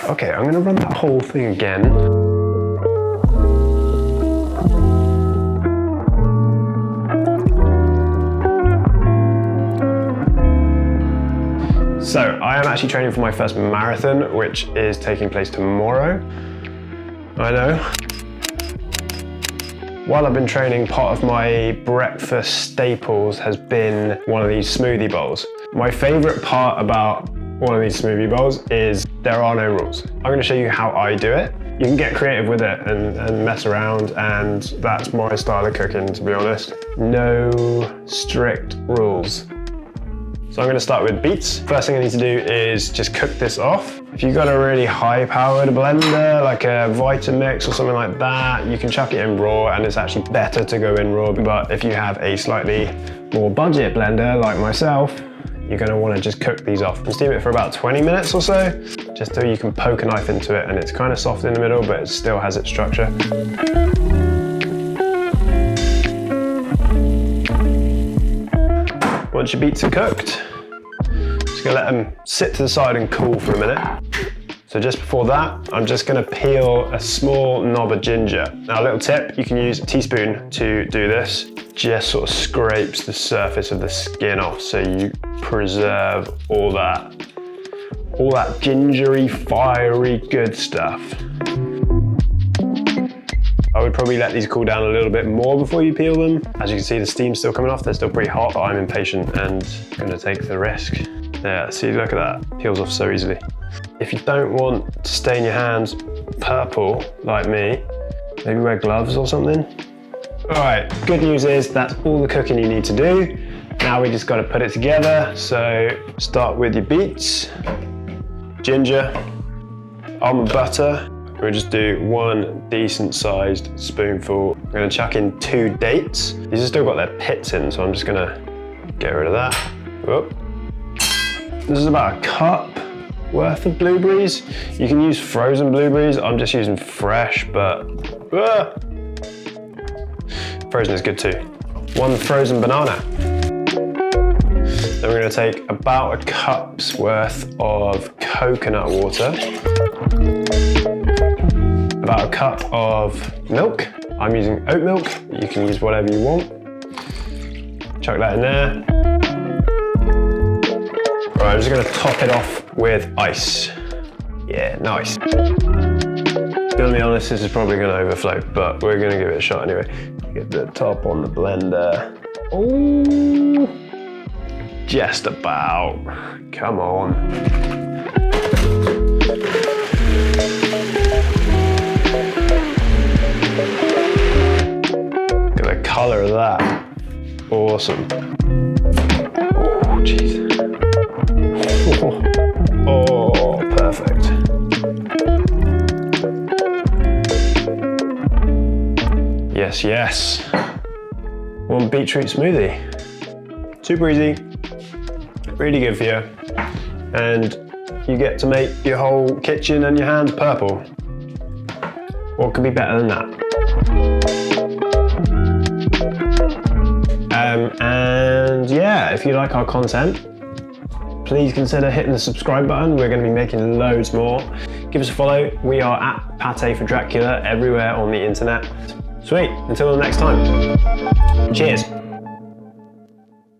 Okay, I'm gonna run that whole thing again. So I am actually training for my first marathon, which is taking place tomorrow. I know. While I've been training, part of my breakfast staples has been one of these smoothie bowls. My favorite part about one of these smoothie bowls is there are no rules. I'm gonna show you how I do it. You can get creative with it and mess around, and that's my style of cooking, to be honest. No strict rules. So I'm gonna start with beets. First thing I need to do is just cook this off. If you've got a really high powered blender, like a Vitamix or something like that, you can chuck it in raw, and it's actually better to go in raw. But if you have a slightly more budget blender like myself, you're gonna wanna just cook these off and steam it for about 20 minutes or so, just so you can poke a knife into it and it's kind of soft in the middle, but it still has its structure. Once your beets are cooked, just gonna let them sit to the side and cool for a minute. So just before that, I'm just gonna peel a small knob of ginger. Now a little tip, you can use a teaspoon to do this. Just sort of scrapes the surface of the skin off so you preserve all that gingery, fiery, good stuff. I would probably let these cool down a little bit more before you peel them. As you can see, the steam's still coming off. They're still pretty hot, but I'm impatient and gonna take the risk. Yeah, see, look at that. Peels off so easily. If you don't want to stain your hands purple, like me, maybe wear gloves or something. All right, good news is that's all the cooking you need to do. Now we just gotta put it together. So start with your beets, ginger, almond butter. We'll just do one decent sized spoonful. I'm gonna chuck in 2 dates. These have still got their pits in, so I'm just gonna get rid of that. Whoop. This is about a cup worth of blueberries. You can use frozen blueberries. I'm just using fresh, but frozen is good too. 1 frozen banana. Then we're gonna take about a cup's worth of coconut water. About a cup of milk. I'm using oat milk. You can use whatever you want. Chuck that in there. All right, I'm just gonna top it off with ice. Yeah, nice. Gonna be honest, this is probably gonna overflow, but we're gonna give it a shot anyway. Get the top on the blender. Ooh, just about. Come on. Look at the color of that. Awesome. Oh, jeez. Oh, perfect. Yes, yes. 1 beetroot smoothie. Super easy, really good for you. And you get to make your whole kitchen and your hands purple. What could be better than that? And yeah, if you like our content, please consider hitting the subscribe button. We're going to be making loads more. Give us a follow. We are at Pate for Dracula everywhere on the internet. Sweet, until the next time. Cheers.